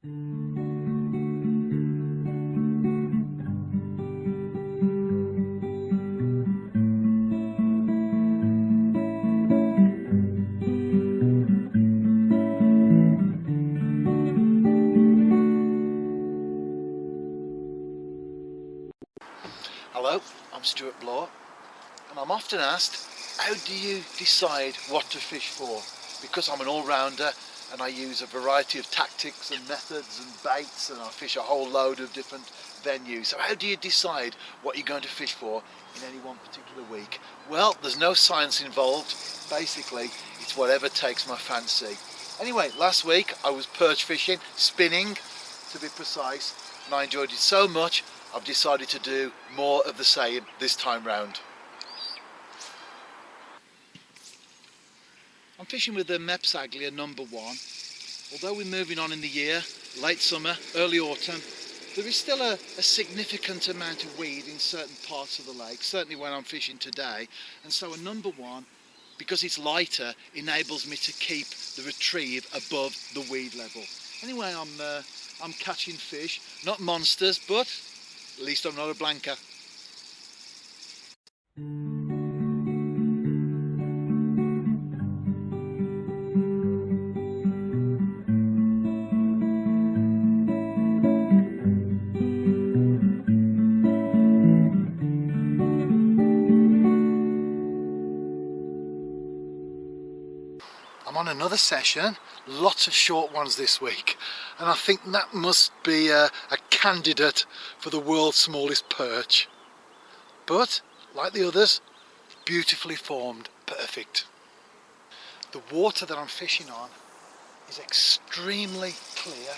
Hello, I'm Stuart Bloor, and I'm often asked, how do you decide what to fish for? Because I'm an all-rounder and I use a variety of tactics and methods and baits, and I fish a whole load of different venues. So how do you decide what you're going to fish for in any one particular week? Well, there's no science involved. Basically, it's whatever takes my fancy. Anyway, last week I was perch fishing, spinning to be precise, and I enjoyed it so much I've decided to do more of the same this time round. I'm fishing with the Mepps Aglia number 1. Although we're moving on in the year, late summer, early autumn, there is still a significant amount of weed in certain parts of the lake, certainly when I'm fishing today. And so a number 1, because it's lighter, enables me to keep the retrieve above the weed level. Anyway, I'm catching fish, not monsters, but at least I'm not a blanker. I'm on another session, lots of short ones this week, and I think that must be a candidate for the world's smallest perch. But, like the others, beautifully formed, perfect. The water that I'm fishing on is extremely clear,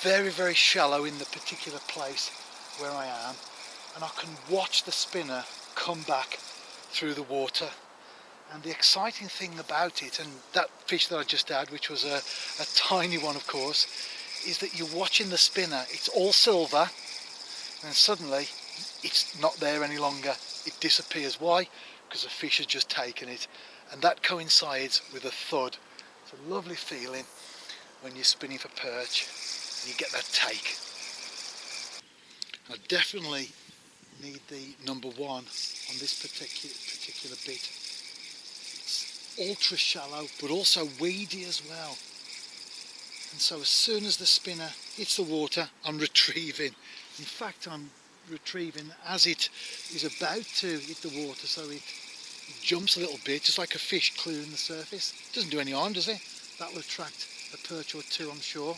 very, very shallow in the particular place where I am, and I can watch the spinner come back through the water. And the exciting thing about it, and that fish that I just had, which was a tiny one of course, is that you're watching the spinner, it's all silver, and suddenly it's not there any longer, it disappears. Why? Because the fish has just taken it, and that coincides with a thud. It's a lovely feeling when you're spinning for perch and you get that take. I definitely need the number 1 on this particular bit. Ultra shallow, but also weedy as well, and so as soon as the spinner hits the water, I'm retrieving. In fact, I'm retrieving as it is about to hit the water, so it jumps a little bit, just like a fish clearing the surface. Doesn't do any harm, does it? That will attract a perch or 2, I'm sure.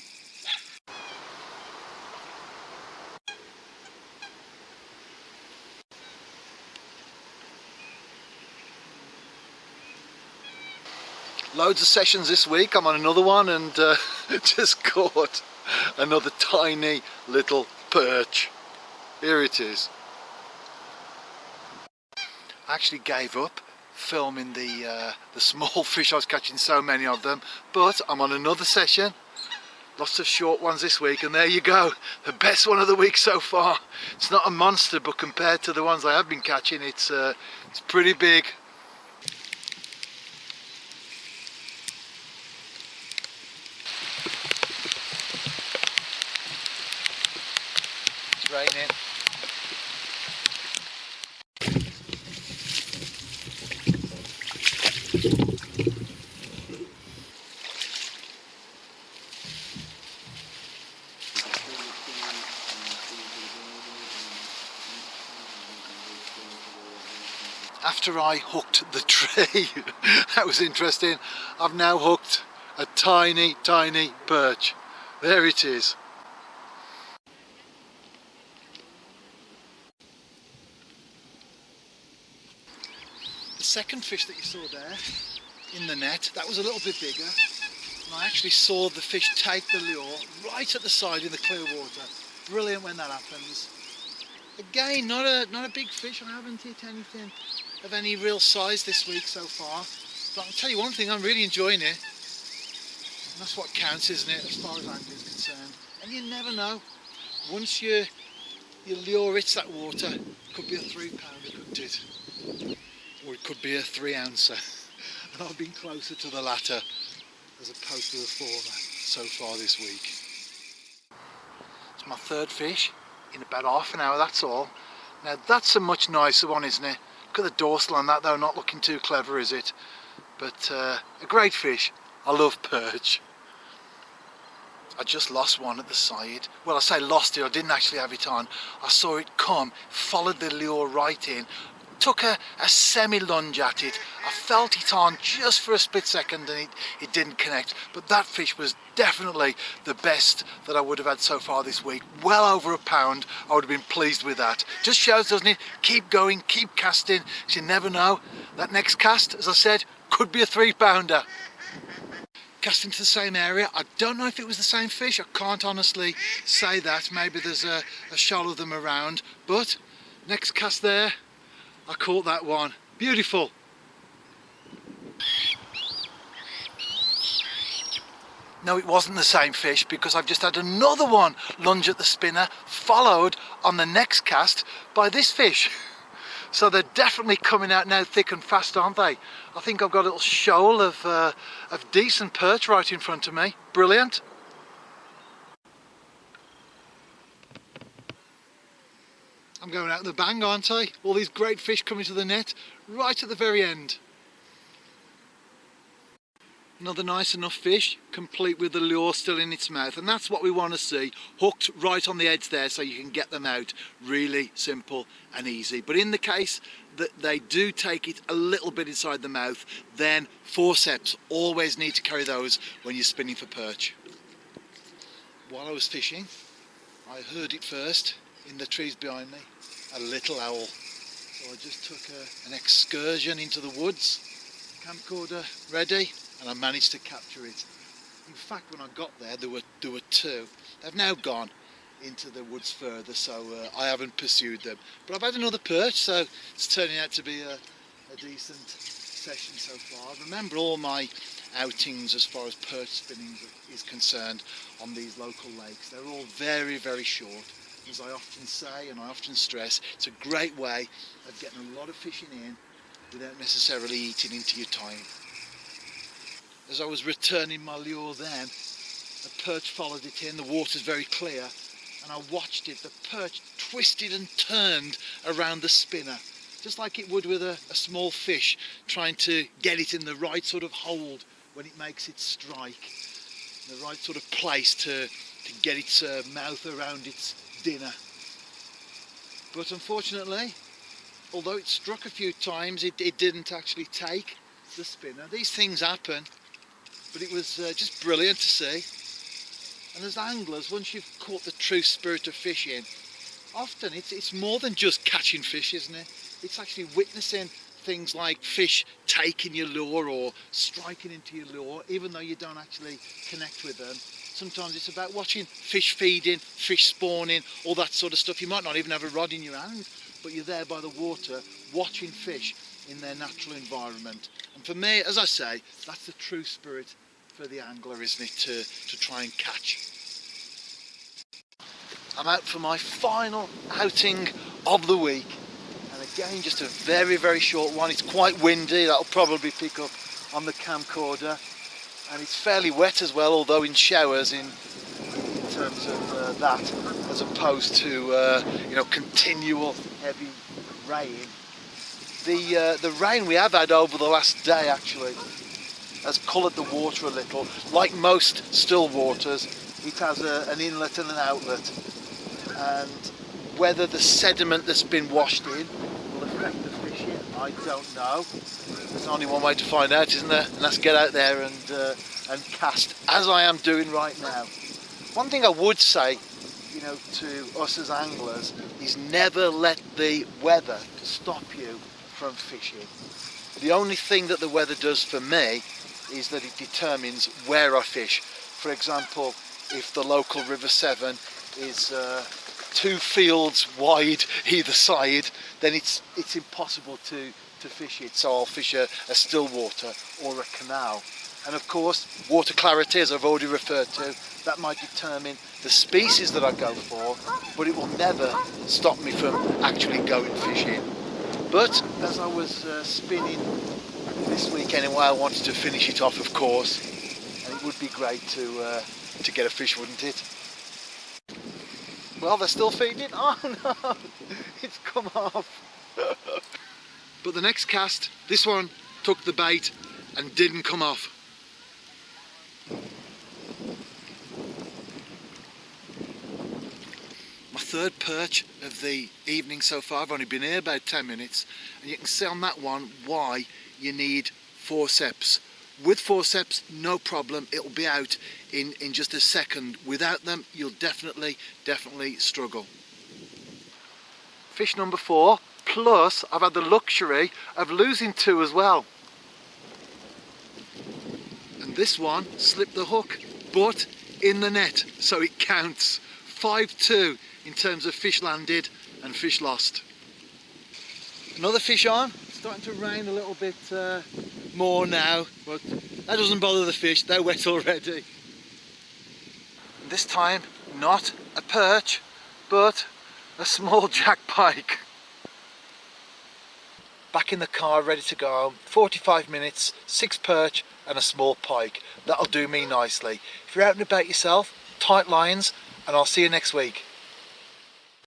Loads of sessions this week. I'm on another one and just caught another tiny little perch. Here it is. I actually gave up filming the small fish. I was catching so many of them, but I'm on another session. Lots of short ones this week, and there you go, the best one of the week so far. It's not a monster, but compared to the ones I have been catching, it's pretty big. Raining. After I hooked the tree, that was interesting, I've now hooked a tiny perch. There it is. The second fish that you saw there in the net, that was a little bit bigger, and I actually saw the fish take the lure right at the side in the clear water. Brilliant when that happens. Again, not a big fish. I haven't hit anything of any real size this week so far, but I'll tell you one thing, I'm really enjoying it. And that's what counts, isn't it, as far as angling is concerned. And you never know, once your lure hits that water, it could be a 3-pounder, couldn't it? Or it could be a 3-ouncer, and I've been closer to the latter as opposed to the former so far this week. my third fish in about half an hour, that's all. Now that's a much nicer one, isn't it? Look at the dorsal on that though, not looking too clever, is it? But a great fish. I love perch. I just lost one at the side. Well, I say lost it, I didn't actually have it on. I saw it come, followed the lure right in, took a semi-lunge at it. I felt it on just for a split second and it didn't connect. But that fish was definitely the best that I would have had so far this week. Well over a pound. I would have been pleased with that. Just shows, doesn't it? Keep going, keep casting. You never know. That next cast, as I said, could be a 3-pounder. Casting to the same area. I don't know if it was the same fish. I can't honestly say that. Maybe there's a shoal of them around. But next cast there, I caught that one. Beautiful. No, it wasn't the same fish because I've just had another one lunge at the spinner, followed on the next cast by this fish. So they're definitely coming out now thick and fast, aren't they? I think I've got a little shoal of decent perch right in front of me. Brilliant. I'm going out of the bang, aren't I? All these great fish coming to the net right at the very end. Another nice enough fish, complete with the lure still in its mouth, and that's what we want to see, hooked right on the edge there so you can get them out. Really simple and easy. But in the case that they do take it a little bit inside the mouth, then forceps, always need to carry those when you're spinning for perch. While I was fishing, I heard it first in the trees behind me, a little owl. So I just took an excursion into the woods, camcorder ready, and I managed to capture it. In fact, when I got there, there were two. They've now gone into the woods further, so I haven't pursued them. But I've had another perch, so it's turning out to be a decent session so far. Remember, all my outings as far as perch spinning is concerned on these local lakes, they're all very, very short. As I often say and I often stress, it's a great way of getting a lot of fishing in without necessarily eating into your time. As I was returning my lure then, a perch followed it in, the water's very clear, and I watched it. The perch twisted and turned around the spinner, just like it would with a small fish, trying to get it in the right sort of hold when it makes its strike, the right sort of place to get its mouth around its dinner. But unfortunately, although it struck a few times, it didn't actually take the spinner. These things happen. But it was just brilliant to see. And as anglers, once you've caught the true spirit of fishing, often it's more than just catching fish, isn't it? It's actually witnessing things like fish taking your lure or striking into your lure, even though you don't actually connect with them. Sometimes it's about watching fish feeding, fish spawning, all that sort of stuff. You might not even have a rod in your hand, but you're there by the water watching fish in their natural environment. And for me, as I say, that's the true spirit for the angler, isn't it, to try and catch. I'm out for my final outing of the week, and again just a very, very short one. It's quite windy, that'll probably pick up on the camcorder, and it's fairly wet as well, although in showers in terms of that, as opposed to continual heavy rain. The rain we have had over the last day actually has coloured the water a little. Like most still waters, it has an inlet and an outlet, and whether the sediment that's been washed in will affect the fishing, I don't know. There's only one way to find out, isn't there? And that's get out there and cast, as I am doing right now. One thing I would say, to us as anglers, is never let the weather stop you from fishing. The only thing that the weather does for me is that it determines where I fish. For example, if the local River Severn is 2 fields wide either side, then it's impossible to fish it. So I'll fish a still water or a canal. And of course, water clarity, as I've already referred to, that might determine the species that I go for, but it will never stop me from actually going fishing. But as I was spinning this week anyway, I wanted to finish it off, of course, and it would be great to get a fish, wouldn't it? Well, they're still feeding. Oh no, it's come off. But the next cast, this one took the bait and didn't come off. My third perch of the evening so far. I've only been here about 10 minutes, and you can see on that one why you need forceps. With forceps, no problem, it'll be out in just a second. Without them, you'll definitely struggle. Fish number 4, plus I've had the luxury of losing 2 as well. And this one slipped the hook, but in the net, so it counts. 5-2 in terms of fish landed and fish lost. Another fish on. It's starting to rain a little bit more now, but that doesn't bother the fish, they're wet already. This time, not a perch, but a small jack pike. Back in the car, ready to go home. 45 minutes, 6 perch and a small pike. That'll do me nicely. If you're out and about yourself, tight lines, and I'll see you next week.